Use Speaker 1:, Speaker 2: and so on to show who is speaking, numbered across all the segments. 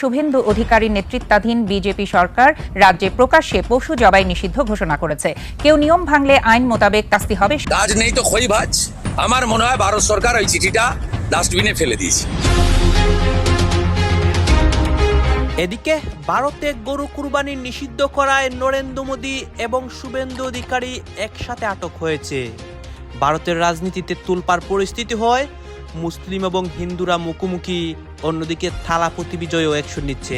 Speaker 1: শুভেন্দু অধিকারীর নেতৃত্বাধীন বিজেপি সরকার রাজ্যে প্রকাশ্যে পশু জবাই নিষিদ্ধ ঘোষণা করেছে। কেউ নিয়ম ভাঙলে আইন মোতাবেক শাস্তি হবে।
Speaker 2: কাজ নেই তো খই ভাজ। আমার মনে হয় ভারত সরকার ওই চিঠিটা ডাস্টবিনে ফেলে দিয়েছে।
Speaker 3: এদিকে ভারতে গরু কুরবানি নিষিদ্ধ করায় নরেন্দ্র মোদী এবং শুভেন্দু অধিকারী একসাথে আটক হয়েছে। ভারতের রাজনীতিতে তোলপাড় পরিস্থিতি হয়, মুসলিম এবং হিন্দুরা মুখোমুখি, অন্যদিকে থালাপতি বিজয়ও অ্যাকশন নিচ্ছে।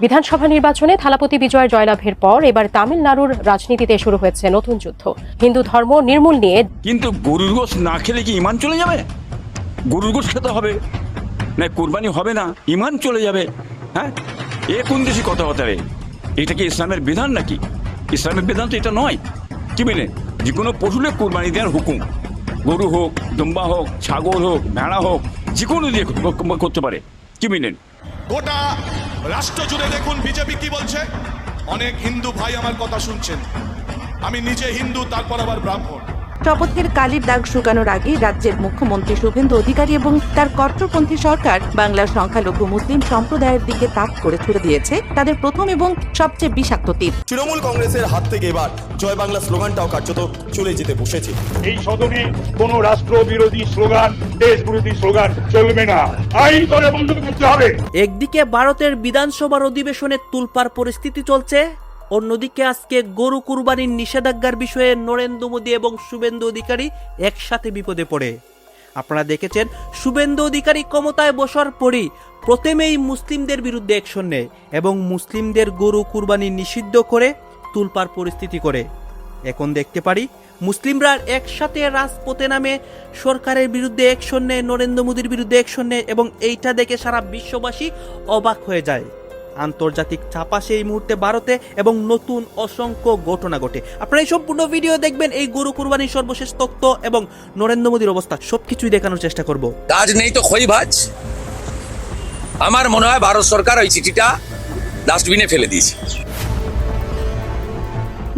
Speaker 4: বিধানসভা নির্বাচনে থালাপতি বিজয় জয়লাভের পর এবার তামিলনাড়ুর রাজনীতিতে শুরু হয়েছে নতুন যুদ্ধ। হিন্দু ধর্ম নির্মূল নিয়ে
Speaker 5: কিন্তু গরুর গোশ না খেলে কি ইমান চলে যাবে? গরুর গোশ খেতে হবে না, কোরবানি হবে না, ইমান চলে যাবে। হ্যাঁ, এ কোন দেশি কথাবার্তা রে? এটা কি ইসলামের বিধান নাকি? ইসলামের বিধান তো এটা নয়। কি বলে যে কোনো পশুরে কোরবানি দেওয়ার হুকুম, গরু হোক, দুম্বা হোক, ছাগল হোক, ভেড়া হোক, যে কোনো দিয়ে করতে পারে। কি বলেন?
Speaker 6: গোটা রাষ্ট্র জুড়ে দেখুন বিজেপি কি বলছে। অনেক হিন্দু ভাই আমার কথা শুনছেন, আমি নিজে হিন্দু, তারপর আবার ব্রাহ্মণ।
Speaker 7: শপথের কালির দাগ শুকানোর আগে রাজ্যের মুখ্যমন্ত্রী শুভেন্দু অধিকারী এবং তার কট্টরপন্থী সরকার বাংলার সংখ্যালঘু মুসলিম সম্প্রদায়ের দিকে তাক করে ছুড়ে দিয়েছে তাদের প্রথম এবং সবচেয়ে বিষাক্ত তীর।
Speaker 8: তৃণমূল কংগ্রেসের হাত থেকে এবার জয় বাংলা স্লোগানটাও কার্যত চলে যেতে বসেছে।
Speaker 9: এই সদনে কোন রাষ্ট্র বিরোধী স্লোগান, দেশ বিরোধী স্লোগান চলবে না, আইন করে বন্ধ করতে হবে।
Speaker 3: একদিকে ভারতের বিধানসভার অধিবেশনে তোলপাড় পরিস্থিতি চলছে, অন্যদিকে আজকে গরু কুরবানির নিষেধাজ্ঞার বিষয়ে নরেন্দ্র মোদী এবং শুভেন্দু অধিকারী একসাথে বিপদে পড়ে। আপনারা দেখেছেন, শুভেন্দু অধিকারী ক্ষমতায় বসার পরই প্রথমেই মুসলিমদের বিরুদ্ধে অ্যাকশন নেয় এবং মুসলিমদের গরু কুরবানি নিষিদ্ধ করে তোলপাড় পরিস্থিতি করে। এখন দেখতে পারি মুসলিমরা একসাথে রাজপথে নামে সরকারের বিরুদ্ধে অ্যাকশন নেয়, নরেন্দ্র মোদীর বিরুদ্ধে অ্যাকশন নেয় এবং এইটা দেখে সারা বিশ্ববাসী অবাক হয়ে যায়। আন্তর্জাতিক চাপ আসে এই মুহূর্তে ভারতে এবং নতুন অসংখ্য ঘটনা ঘটে। আপনারা এই সম্পূর্ণ ভিডিও দেখবেন, এই গরু কুরবানির সর্বশেষ তথ্য এবং নরেন্দ্র মোদীর অবস্থা সবকিছুই দেখানোর চেষ্টা করব।
Speaker 2: কাজ নেই তো খই ভাজ। আমার মনে হয় ভারত সরকার ওই চিঠিটা ডাস্টবিনে ফেলে দিয়েছে।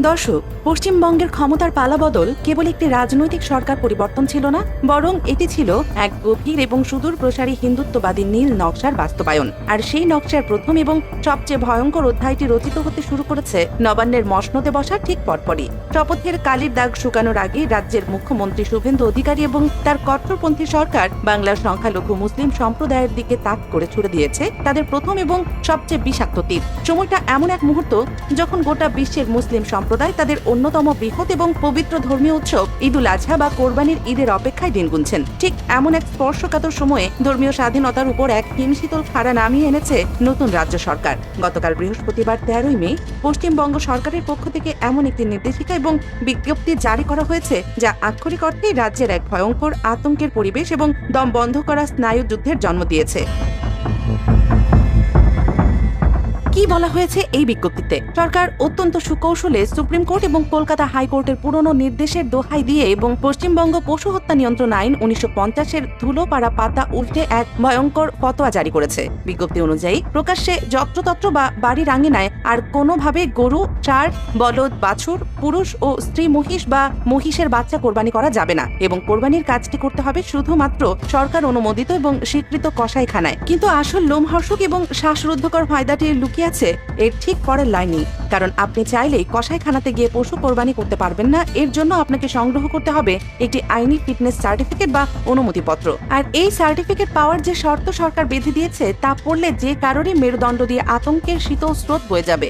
Speaker 7: দর্শক, পশ্চিমবঙ্গের ক্ষমতার পালাবদল কেবল একটি রাজনৈতিক সরকার পরিবর্তন ছিল না, বরং এটি ছিল এক গভীর এবং সুদূর প্রসারী হিন্দুত্ববাদী নীল নকশার বাস্তবায়ন। আর সেই নকশার প্রথম এবং সবচেয়ে ভয়ঙ্কর অধ্যায়টি রচিত হতে শুরু করেছে নবান্নের মসনদে বসার ঠিক পরপরই। শপথের কালির দাগ শুকানোর আগে রাজ্যের মুখ্যমন্ত্রী শুভেন্দু অধিকারী এবং তার কট্টরপন্থী সরকার বাংলার সংখ্যালঘু মুসলিম সম্প্রদায়ের দিকে তাক করে ছুড়ে দিয়েছে তাদের প্রথম এবং সবচেয়ে বিষাক্ত তীর। সময়টা এমন এক মুহূর্ত যখন গোটা বিশ্বের মুসলিম সম্প্রদায় তাদের অন্যতম বৃহৎ এবং পবিত্র ধর্মীয় উৎসব ঈদুল আজহা বা কোরবানির ঈদের অপেক্ষায় দিন গুনছেন। ঠিক এমন এক স্পর্শকাতর সময়ে ধর্মীয় স্বাধীনতার উপর এক হিমশীতল খাড়া নামিয়ে এনেছে নতুন রাজ্য সরকার। গতকাল বৃহস্পতিবার 13ই মে পশ্চিমবঙ্গ সরকারের পক্ষ থেকে এমন একটি নির্দেশিকা এবং বিজ্ঞপ্তি জারি করা হয়েছে যা আক্ষরিক অর্থেই রাজ্যের এক ভয়ঙ্কর আতঙ্কের পরিবেশ এবং দম বন্ধ করা স্নায়ুযুদ্ধের জন্ম দিয়েছে। কি বলা হয়েছে এই বিজ্ঞপ্তিতে? সরকার অত্যন্ত সুকৌশলে সুপ্রিম কোর্ট এবং কলকাতা হাইকোর্টের পুরনো নির্দেশের দোহাই দিয়ে এবং পশ্চিমবঙ্গ পশু হত্যা নিয়ন্ত্রণ আইন 1950-এর ধুলোপাড়া পাতা উল্টে এক ভয়ঙ্কর ফতোয়া জারি করেছে। বিজ্ঞপ্তি অনুযায়ী প্রকাশ্যে যত্রতত্র বা বাড়ির আঙিনায় আর কোনোভাবে গরু, ষাঁড়, বলদ, বাছুর, পুরুষ ও স্ত্রী মহিষ বা মহিষের বাচ্চা কোরবানি করা যাবে না এবং কোরবানির কাজটি করতে হবে শুধুমাত্র সরকার অনুমোদিত এবং স্বীকৃত কসাইখানায়। কিন্তু আসল লোমহর্ষক এবং শ্বাসরুদ্ধকর ফায়দাটি লুকিয়ে আছে এর ঠিক পরের লাইনই। কারণ আপনি চাইলেই কসাইখানাতে গিয়ে পশু কোরবানি করতে পারবেন না। এর জন্য আপনাকে সংগ্রহ করতে হবে একটি আইনি ফিটনেস সার্টিফিকেট বা অনুমতিপত্র। আর এই সার্টিফিকেট পাওয়ার যে শর্ত সরকার বেঁধে দিয়েছে তা পড়লে যে কারোরই মেরুদণ্ড দিয়ে আতঙ্কের শীতল স্রোত বয়ে যাবে।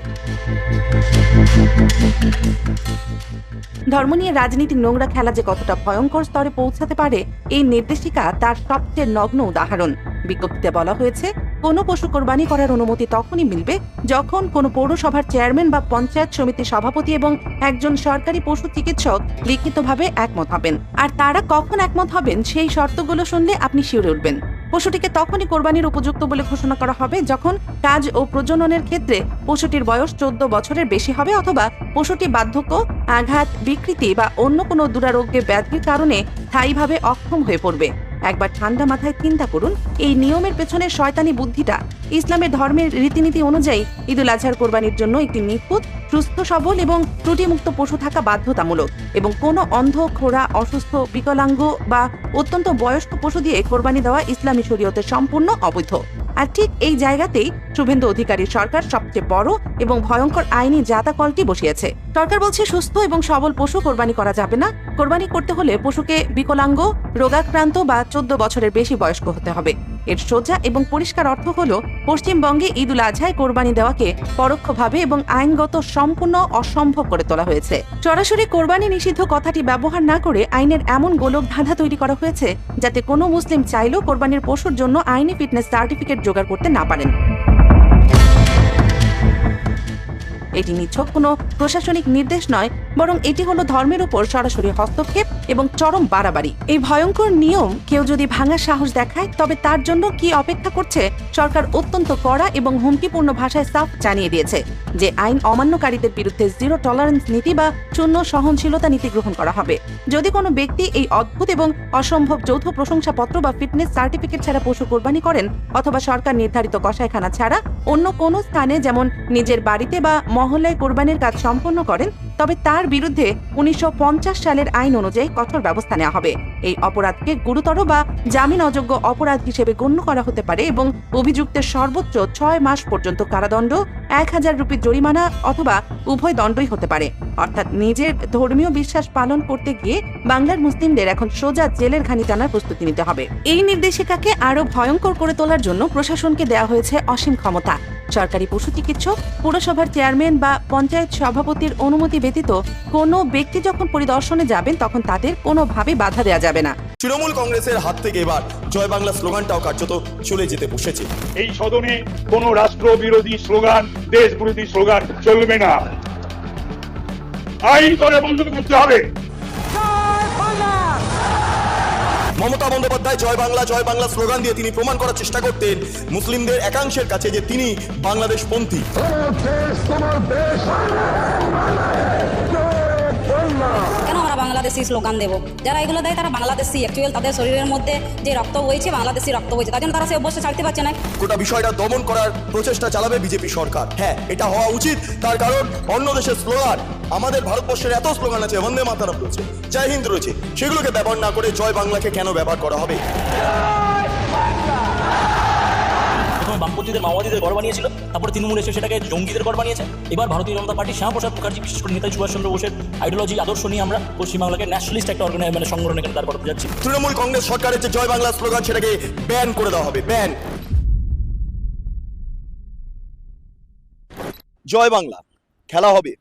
Speaker 7: ধর্ম নিয়ে রাজনীতির নোংরা খেলা যে কতটা ভয়ঙ্কর স্তরে পৌঁছাতে পারে এই নির্দেশিকা তার সবচেয়ে নগ্ন উদাহরণ। বিজ্ঞপ্তিতে বলা হয়েছে, কোনো পশু কোরবানি করার অনুমতি তখনই মিলবে যখন কোনো পৌরসভার চেয়ারম্যান বা পঞ্চায়েত সমিতির সভাপতি এবং একজন সরকারি পশু চিকিৎসক লিখিতভাবে একমত হবেন। আর তারা কখন একমত হবেন সেই শর্তগুলো শুনলে আপনি শিউরে উঠবেন। পশুটিকে তখনই কোরবানির উপযুক্ত বলে ঘোষণা করা হবে যখন কাজ ও প্রজননের ক্ষেত্রে পশুটির বয়স 14 বছরের বেশি হবে অথবা পশুটি বার্ধক্য, আঘাত, বিকৃতি বা অন্য কোনো দুরারোগ্যে ব্যাধির কারণে স্থায়ীভাবে অক্ষম হয়ে পড়বে। একবার ঠান্ডা মাথায় চিন্তা করুন এই নিয়মের পেছনে শয়তানি বুদ্ধিটা। ইসলামের ধর্মের রীতিনীতি অনুযায়ী ঈদুল আজহার কোরবানির জন্য একটি নিখুঁত, সুস্থ সবল এবং ত্রুটিমুক্ত পশু থাকা বাধ্যতামূলক এবং কোনো অন্ধ, খোড়া, অসুস্থ, বিকলাঙ্গ বা অত্যন্ত বয়স্ক পশু দিয়ে কোরবানি দেওয়া ইসলামী শরীয়তে সম্পূর্ণ অবৈধ। আর ঠিক এই জায়গাতেই শুভেন্দু অধিকারীর সরকার সবচেয়ে বড় এবং ভয়ঙ্কর আইনি জাতাকলটি বসিয়েছে। সরকার বলছে সুস্থ এবং সবল পশু কোরবানি করা যাবে না। কোরবানি করতে হলে পশুকে বিকলাঙ্গ, রোগাক্রান্ত বা 14 বছরের বেশি বয়স্ক হতে হবে। এর সোজা এবং পরিষ্কার অর্থ হলো পশ্চিমবঙ্গে ঈদ উল আজহায় কোরবানি দেওয়াকে পরোক্ষভাবে এবং আইনগত সম্পূর্ণ অসম্ভব করে তোলা হয়েছে। সরাসরি কোরবানি নিষিদ্ধ কথাটি ব্যবহার না করে আইনের এমন গোলক ধাঁধা তৈরি করা হয়েছে যাতে কোনো মুসলিম চাইলেও কোরবানির পশুর জন্য আইনি ফিটনেস সার্টিফিকেট জোগাড় করতে না পারেন। এটি নিছক কোনো প্রশাসনিক নির্দেশ নয়, বরং এটি হলো ধর্মের উপর সরাসরি হস্তক্ষেপ এবং চরম বাড়াবাড়ি। এই ভয়ঙ্কর নিয়ম কেউ যদি ভাঙার সাহস দেখায় তবে তার জন্য কি অপেক্ষা করছে সরকার অত্যন্ত কড়া এবং হুমকিপূর্ণ ভাষায় সাফ জানিয়ে দিয়েছে যে আইন অমান্যকারীদের বিরুদ্ধে জিরো টলারেন্স নীতি বা শূন্য সহনশীলতা নীতি গ্রহণ করা হবে। যদি কোনো ব্যক্তি এই অদ্ভুত এবং অসম্ভব যৌথ প্রশংসাপত্র বা ফিটনেস সার্টিফিকেট ছাড়া পশু কোরবানি করেন অথবা সরকার নির্ধারিত কসাইখানা ছাড়া অন্য কোনো স্থানে যেমন নিজের বাড়িতে বা মহল্লায় কোরবানির কাজ সম্পন্ন করেন তবে তার বিরুদ্ধে 1950 সালের আইন অনুযায়ী কঠোর ব্যবস্থা নেওয়া হবে। এই অপরাধকে গুরুতর বা জামিন অযোগ্য অপরাধ হিসেবে গণ্য করা হতে পারে এবং অভিযুক্তের সর্বোচ্চ 6 মাস পর্যন্ত কারাদণ্ড, 1000 রুপি জরিমানা অথবা উভয় দণ্ডই হতে পারে। অর্থাৎ নিজের ধর্মীয় বিশ্বাস পালন করতে গিয়ে বাংলার মুসলিমদের এখন সোজা জেলের ঘানি টানার প্রস্তুতি নিতে হবে। এই নির্দেশিকাকে আরো ভয়ঙ্কর করে তোলার জন্য প্রশাসনকে দেওয়া হয়েছে অসীম ক্ষমতা। সরকারি পশু চিকিৎসক, পুরসভার চেয়ারম্যান বা পঞ্চায়েত সভাপতির অনুমতি ব্যতীত কোনো ব্যক্তি যখন পরিদর্শনে যাবেন তখন তাদের কোনোভাবে বাধা দেওয়া যাবে না।
Speaker 8: তৃণমূল কংগ্রেসের হাত থেকে এবার জয় বাংলা স্লোগানটাও কার্যত চলে যেতে বসেছে।
Speaker 9: এই সদনে কোন রাষ্ট্র বিরোধী স্লোগান, দেশ বিরোধী স্লোগান চলবে না। আইন করে বন্ধ করতে হবে।
Speaker 8: মমতা বন্দ্যোপাধ্যায় জয় বাংলা স্লোগান দিয়ে তিনি প্রমাণ করার চেষ্টা করতেন মুসলিমদের একাংশের কাছে যে তিনি বাংলাদেশপন্থী।
Speaker 10: কেন আমরা বাংলাদেশি স্লোগান দেবো? যারা এগুলো দেয় তারা বাংলাদেশি, অ্যাকচুয়াল তাদের শরীরের মধ্যে যে রক্ত বইছে বাংলাদেশি রক্ত বইছে, তার জন্য তারা সে অবশ্যই ছাড়তে পারছে না।
Speaker 8: গোটা বিষয়টা দমন করার প্রচেষ্টা চালাবে বিজেপি সরকার। হ্যাঁ, এটা হওয়া উচিত। তার কারণ অন্য দেশের স্লোগান, আমাদের ভারতবর্ষের এত স্লোগান আছে, বন্দে মাতরম রয়েছে, জয় হিন্দ রয়েছে, সেগুলোকে ব্যবহার না করে জয় বাংলাকে কেন ব্যবহার করা হবে?
Speaker 11: বামপন্থীদের মাওবাদীদের গড় বানিয়েছিল, তারপরে তৃণমূল এসে সেটাকে জঙ্গিদের গড় বানিয়েছে। এবার ভারতীয় জনতা পার্টি শ্যামাপ্রসাদ মুখার্জি, বিশেষ করে নেতাজি সুভাষচন্দ্র বোসের আইডিওলজি আদর্শ নিয়ে আমরা পশ্চিমবাংলাকে ন্যাশনালিস্ট একটা সংগঠন এখানে দাঁড় করাতে যাচ্ছি।
Speaker 8: তৃণমূল কংগ্রেস সরকারের যে জয় বাংলা স্লোগান সেটাকে ব্যান করে দেওয়া হবে, ব্যান। জয় বাংলা খেলা হবে,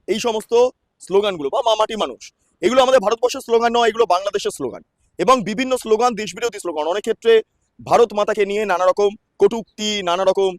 Speaker 8: এই সমস্ত স্লোগানগুলো বা মামাটি মানুষ, এগুলো আমাদের ভারতবর্ষের স্লোগান নয়, এগুলো বাংলাদেশের স্লোগান। এবং বিভিন্ন স্লোগান দেশবিরোধী স্লোগান, অনেক ক্ষেত্রে ভারত মাতাকে নিয়ে নানা রকম কটূক্তি, নানা রকম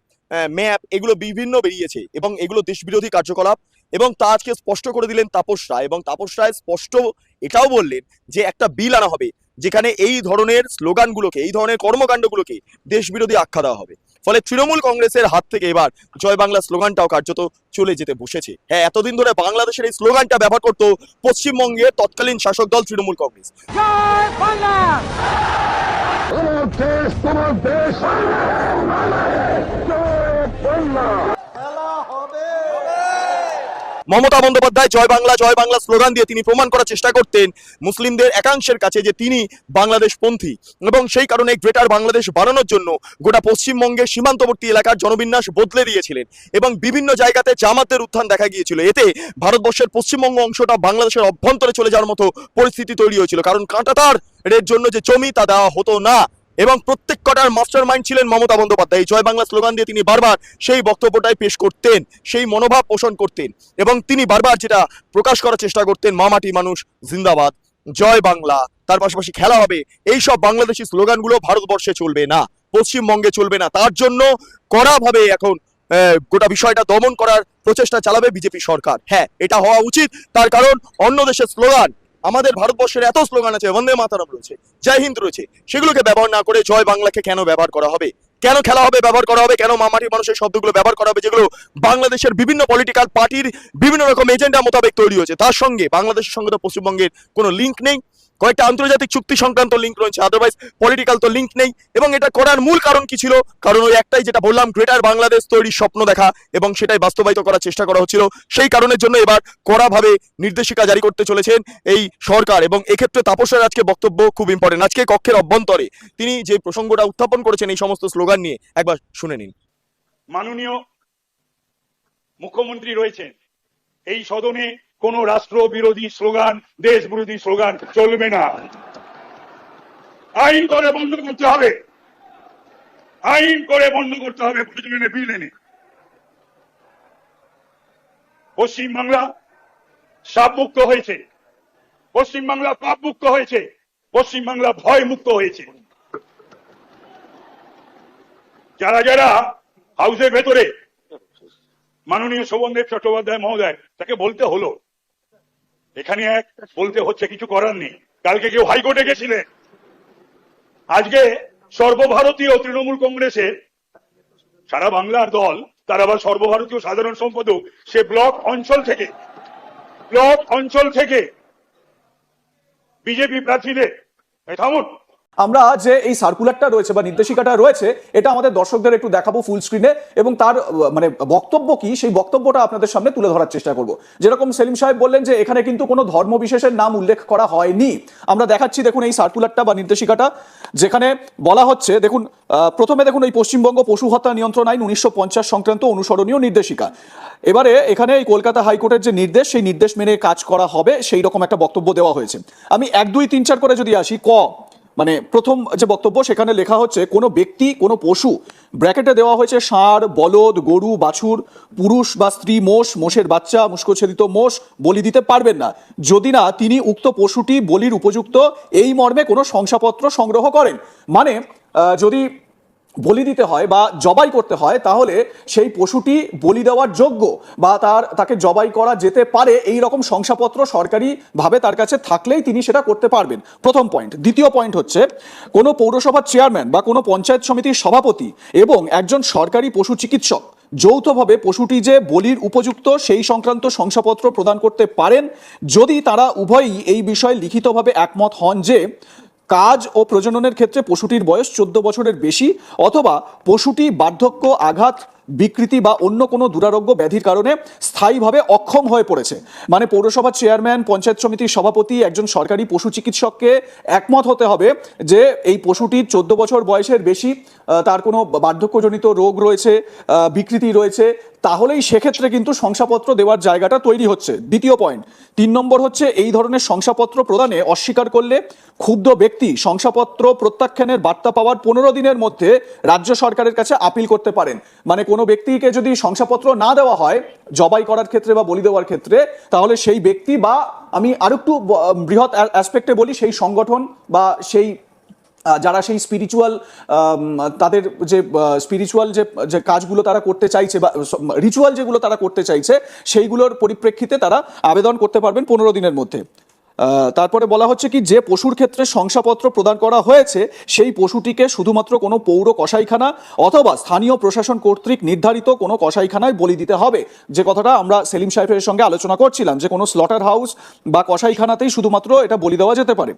Speaker 8: ম্যাপ, এগুলো বিভিন্ন বেরিয়েছে এবং এগুলো দেশবিরোধী কার্যকলাপ। এবং তা আজকে স্পষ্ট করে দিলেন তাপস রায়, এবং তাপস রায় স্পষ্ট এটাও বললেন যে একটা বিল আনা হবে যেখানে এই ধরনের স্লোগানগুলোকে, এই ধরনের কর্মকাণ্ডগুলোকে দেশবিরোধী আখ্যা দেওয়া হবে। ফলে তৃণমূল কংগ্রেসের হাত থেকে এবার জয় বাংলা স্লোগানটাও কার্যত চলে যেতে বসেছে। হ্যাঁ, এতদিন ধরে বাংলাদেশের এই স্লোগানটা ব্যবহার করত পশ্চিমবঙ্গের তৎকালীন শাসক দল তৃণমূল কংগ্রেস। মমতা বন্দ্যোপাধ্যায় জয় বাংলা স্লোগান দিয়ে তিনি প্রমাণ করার চেষ্টা করতেন মুসলিমদের একাংশের কাছে যে তিনি বাংলাদেশপন্থী, এবং সেই কারণে গ্রেটার বাংলাদেশ বানানোর জন্য গোটা পশ্চিমবঙ্গের সীমান্তবর্তী এলাকার জনবিন্যাস বদলে দিয়েছিলেন এবং বিভিন্ন জায়গাতে জামাতের উত্থান দেখা গিয়েছিল। এতে ভারতবর্ষের পশ্চিমবঙ্গ অংশটা বাংলাদেশের অভ্যন্তরে চলে যাওয়ার মতো পরিস্থিতি তৈরি হয়েছিল, কারণ কাঁটাতারের জন্য যে জমি তা দেওয়া হতো না। এবং প্রত্যেক কটার মাস্টার মাইন্ড ছিলেন মমতা বন্দ্যোপাধ্যায়। জয় বাংলা স্লোগান দিয়ে তিনি বারবার সেই বক্তব্যটাই পেশ করতেন, সেই মনোভাব পোষণ করতেন এবং তিনি বারবার যেটা প্রকাশ করার চেষ্টা করতেন, মামাটি মানুষ জিন্দাবাদ, জয় বাংলা, তার পাশাপাশি খেলা হবে, এই সব বাংলাদেশি স্লোগানগুলো ভারতবর্ষে চলবে না, পশ্চিমবঙ্গে চলবে না। তার জন্য কড়াভাবে এখন গোটা বিষয়টা দমন করার প্রচেষ্টা চালাবে বিজেপি সরকার। হ্যাঁ, এটা হওয়া উচিত। তার কারণ অন্য দেশের স্লোগান, আমাদের ভারতবর্ষের এত স্লোগান আছে, বন্দে মাতরম রয়েছে, জয় হিন্দ রয়েছে, সেগুলোকে ব্যবহার না করে জয় বাংলাকে কেন ব্যবহার করা হবে? কেন খেলা হবে ব্যবহার করা হবে? কেন মামাটি মানুষের শব্দগুলো ব্যবহার করা হবে, যেগুলো বাংলাদেশের বিভিন্ন পলিটিক্যাল পার্টির বিভিন্ন রকম এজেন্ডা মোতাবেক তৈরি হয়েছে? তার সঙ্গে বাংলাদেশের সঙ্গে তো পশ্চিমবঙ্গের কোনো লিঙ্ক নেই। কয়েকটা আন্তর্জাতিক চুক্তি সংক্রান্ত লিঙ্ক রয়েছে, আদারওয়াইজ পলিটিক্যাল তো লিঙ্ক নেই। এবং এটা করার মূল কারণ কি ছিল? কারণ ওই একটাই, যেটা বললাম, গ্রেটার বাংলাদেশ তৈরির স্বপ্ন দেখা এবং সেটাই বাস্তবায়িত করার চেষ্টা করা হচ্ছিল। সেই কারণের জন্য এবার কড়াভাবে নির্দেশিকা জারি করতে চলেছেন এই সরকার। এবং এক্ষেত্রে তাপসের আজকে বক্তব্য খুব ইম্পর্টেন্ট। আজকে কক্ষের অভ্যন্তরে তিনি যে প্রসঙ্গটা উত্থাপন করেছেন এই সমস্ত স্লোগান নিয়ে, একবার শুনে নিন।
Speaker 9: মাননীয় মুখ্যমন্ত্রী রয়েছেন, এই সদনে কোন রাষ্ট্র বিরোধী স্লোগান, দেশ বিরোধী স্লোগান চলবে না। আইন করে বন্ধ করতে হবে, আইন করে বন্ধ করতে হবে, প্রয়োজনে বিল এনে। পশ্চিমবাংলা সাপমুক্ত হয়েছে, পশ্চিমবাংলা পাপ মুক্ত হয়েছে, পশ্চিমবাংলা ভয় মুক্ত হয়েছে। যারা যারা হাউসের ভেতরে মাননীয় শোভনদেব চট্টোপাধ্যায় মহোদয়, তাকে বলতে হলো, এখানে এক বলতে হচ্ছে, কিছু করার নেই। কালকে কেউ হাইকোর্টে গেছিলেন, আজকে সর্বভারতীয় তৃণমূল কংগ্রেসের সারা বাংলার দল, তার আবার সর্বভারতীয় সাধারণ সম্পাদক, সে ব্লক অঞ্চল থেকে বিজেপি প্রার্থীদের থামুন।
Speaker 12: আমরা যে এই সার্কুলারটা রয়েছে বা নির্দেশিকাটা রয়েছে, এটা আমাদের দর্শকদের একটু দেখাবো ফুল স্ক্রিনে, এবং তার মানে বক্তব্য কি সেই বক্তব্যটা আপনাদের সামনে তুলে ধরার চেষ্টা করব। যেরকম সেলিম সাহেব বললেন যে এখানে কিন্তু কোনো ধর্ম বিশেষের নাম উল্লেখ করা হয়নি। আমরা দেখাচ্ছি, দেখুন এই সার্কুলারটা বা নির্দেশিকাটা, যেখানে বলা হচ্ছে, দেখুন প্রথমে দেখুন এই পশ্চিমবঙ্গ পশু হত্যা নিয়ন্ত্রণ আইন 1950 সংক্রান্ত অনুসরণীয় নির্দেশিকা। এবারে এখানে এই কলকাতা হাইকোর্টের যে নির্দেশ, সেই নির্দেশ মেনে কাজ করা হবে, সেই রকম একটা বক্তব্য দেওয়া হয়েছে। আমি 1, 2, 3, 4 করে যদি আসি, মানে প্রথম যে বক্তব্য, সেখানে লেখা হচ্ছে কোনো ব্যক্তি কোনো পশু, ব্র্যাকেটে দেওয়া হয়েছে ষাঁড়, বলদ, গরু, বাছুর, পুরুষ বা স্ত্রী মোষ, মোষের বাচ্চা, মুষ্কচ্ছেদিত মোষ বলি দিতে পারবেন না যদি না তিনি উক্ত পশুটি বলির উপযুক্ত এই মর্মে কোনো শংসাপত্র সংগ্রহ করেন। মানে যদি বলি দিতে হয় বা জবাই করতে হয়, তাহলে সেই পশুটি বলি দেওয়ার যোগ্য বা তাকে জবাই করা যেতে পারে এই রকম শংসাপত্র সরকারিভাবে তার কাছে থাকলেই তিনি সেটা করতে পারবেন। প্রথম পয়েন্ট। দ্বিতীয় পয়েন্ট হচ্ছে, কোনো পৌরসভার চেয়ারম্যান বা কোনো পঞ্চায়েত সমিতির সভাপতি এবং একজন সরকারি পশু চিকিৎসক যৌথভাবে পশুটি যে বলির উপযুক্ত সেই সংক্রান্ত শংসাপত্র প্রদান করতে পারেন যদি তারা উভয়ই এই বিষয়ে লিখিতভাবে একমত হন যে কাজ ও প্রজননের ক্ষেত্রে পশুটির বয়স 14 বছরের বেশি, অথবা পশুটি বার্ধক্য, আঘাত, বিকৃতি বা অন্য কোনো দুরারোগ্য ব্যাধির কারণে স্থায়ীভাবে অক্ষম হয়ে পড়েছে। মানে পৌরসভার চেয়ারম্যান, পঞ্চায়েত সমিতির সভাপতি, একজন সরকারি পশু চিকিৎসককে একমত হতে হবে যে এই পশুটির 14 বছর বয়সের বেশি, তার কোনো বার্ধক্যজনিত রোগ রয়েছে, বিকৃতি রয়েছে, তাহলেই সেক্ষেত্রে কিন্তু শংসাপত্র দেওয়ার জায়গাটা তৈরি হচ্ছে। দ্বিতীয় পয়েন্ট। 3 নম্বর হচ্ছে, এই ধরনের শংসাপত্র প্রদানে অস্বীকার করলে ক্ষুব্ধ ব্যক্তি শংসাপত্র প্রত্যাখ্যানের বার্তা পাওয়ার 15 দিনের মধ্যে রাজ্য সরকারের কাছে আপিল করতে পারেন। মানে কোনো ব্যক্তিকে যদি শংসাপত্র না দেওয়া হয় জবাই করার ক্ষেত্রে বা বলি দেওয়ার ক্ষেত্রে, তাহলে সেই ব্যক্তি বা আমি আরেকটু বৃহৎ অ্যাসপেক্টে বলি, সেই সংগঠন বা সেই যারা সেই স্পিরিচুয়াল, তাদের যে স্পিরিচুয়াল যে কাজগুলো তারা করতে চাইছে বা রিচুয়াল যেগুলো তারা করতে চাইছে, সেইগুলোর পরিপ্রেক্ষিতে তারা আবেদন করতে পারবেন 15 দিনের মধ্যে। তারপরে বলা হচ্ছে কি, যে পশুর ক্ষেত্রে শংসাপত্র প্রদান করা হয়েছে সেই পশুটিকে শুধুমাত্র কোনো পৌর কসাইখানা অথবা স্থানীয় প্রশাসন কর্তৃক নির্ধারিত কোনো কসাইখানায় বলি দিতে হবে। যে কথাটা আমরা সেলিম সাহেবের সঙ্গে আলোচনা করছিলাম, যে কোনো স্লটার হাউস বা কসাইখানাতেই শুধুমাত্র এটা বলি দেওয়া যেতে পারে।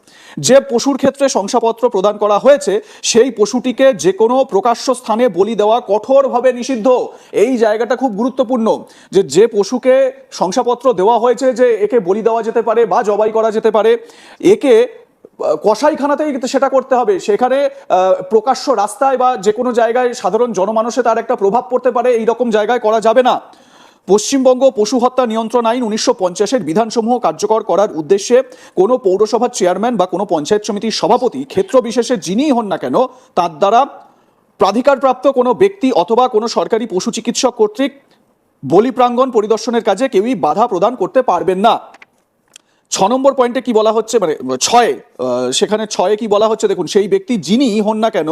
Speaker 12: যে পশুর ক্ষেত্রে শংসাপত্র প্রদান করা হয়েছে সেই পশুটিকে যে কোনো প্রকাশ্য স্থানে বলি দেওয়া কঠোরভাবে নিষিদ্ধ। এই জায়গাটা খুব গুরুত্বপূর্ণ, যে পশুকে শংসাপত্র দেওয়া হয়েছে যে একে বলি দেওয়া যেতে পারে বা জবাই করা যেতে পারে, একে কসাইখানাতেই সেটা করতে হবে। সেখানে প্রকাশ্য রাস্তায় বা যে কোনো জায়গায় সাধারণ জনমানুষে তার একটা প্রভাব পড়তে পারে, এই রকম জায়গায় করা যাবে না। পশ্চিমবঙ্গ পশু হত্যা নিয়ন্ত্রণ আইন 1950-এর বিধানসমূহ কার্যকর করার উদ্দেশ্যে কোনো পৌরসভার চেয়ারম্যান বা কোনো পঞ্চায়েত সমিতির সভাপতি ক্ষেত্র বিশেষে যিনিই হন না কেন, তার দ্বারা প্রাধিকারপ্রাপ্ত কোনো ব্যক্তি অথবা কোনো সরকারি পশু চিকিৎসক কর্তৃক বলি প্রাঙ্গণ পরিদর্শনের কাজে কেউই বাধা প্রদান করতে পারবেন না। 6 নম্বর পয়েন্টে কি বলা হচ্ছে, মানে 6 সেখানে 6 কি বলা হচ্ছে, দেখুন, সেই ব্যক্তি যিনি হন না কেন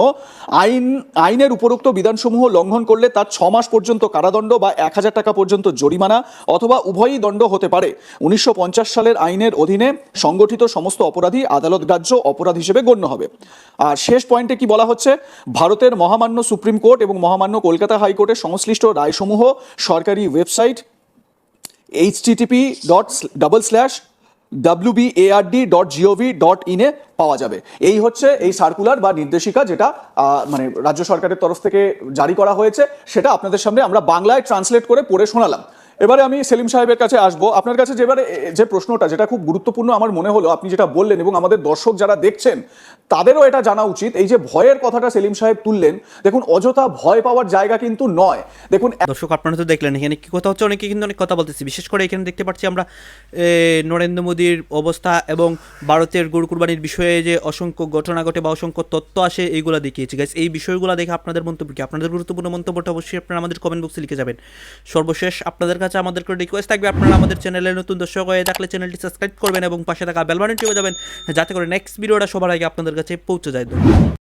Speaker 12: আইনের উপরোক্ত বিধানসমূহ লঙ্ঘন করলে তার 6 মাস পর্যন্ত কারাদণ্ড বা 1000 টাকা পর্যন্ত জরিমানা অথবা উভয়ই দণ্ড হতে পারে। 1950 সালের আইনের অধীনে সংগঠিত সমস্ত অপরাধী আদালত গ্রাহ্য অপরাধ হিসেবে গণ্য হবে। আর শেষ পয়েন্টে কি বলা হচ্ছে, ভারতের মহামান্য সুপ্রিম কোর্ট এবং মহামান্য কলকাতা হাইকোর্টের সংশ্লিষ্ট রায়সমূহ সরকারি ওয়েবসাইট http:// wbard.gov.in এ পাওয়া যাবে। এই হচ্ছে এই সার্কুলার বা নির্দেশিকা যেটা মানে রাজ্য সরকারের তরফ থেকে জারি করা হয়েছে, সেটা আপনাদের সামনে আমরা বাংলায় ট্রান্সলেট করে পড়ে শোনালাম। এবারে আমি সেলিম সাহেবের কাছে আসবো। আপনার কাছে যেবারে যে প্রশ্নটা যেটা খুব গুরুত্বপূর্ণ আমার মনে হলো, আপনি যেটা বললেন এবং আমাদের দর্শক যারা দেখছেন তাদেরও এটা জানা উচিত, এই যে ভয়ের কথাটা সেলিম সাহেব তুললেন, দেখুন অযথা ভয় পাওয়ার জায়গা কিন্তু নয়। দেখুন
Speaker 3: দর্শক আপনারা তো দেখলেন এখানে কি কথা হচ্ছে, অনেকে কিন্তু অনেক কথা বলতেছি। বিশেষ করে এখানে দেখতে পাচ্ছি আমরা নরেন্দ্র মোদীর অবস্থা এবং ভারতের গরু কুরবানির বিষয়ে যে অসংখ্য ঘটনা ঘটে বা অসংখ্য তথ্য আসে এইগুলো দেখিয়েছি গাইস। এই বিষয়গুলো দেখে আপনাদের মন্তব্য কি? আপনাদের গুরুত্বপূর্ণ মন্তব্যটা অবশ্যই আপনারা আমাদের কমেন্ট বক্সে লিখে যাবেন। সর্বশেষ আপনাদের কাছে আমাদের রিকোয়েস্ট থাকবে, আপনারা আমাদের চ্যানেলে নতুন দর্শক হয়ে থাকলে চ্যানেলটি সাবস্ক্রাইব করবেন এবং পাশে থাকা বেল বাটনটি বাজাবেন যাতে করে নেক্সট ভিডিওটা সবার আগে আপনাদের কাছে পৌঁছে যায়।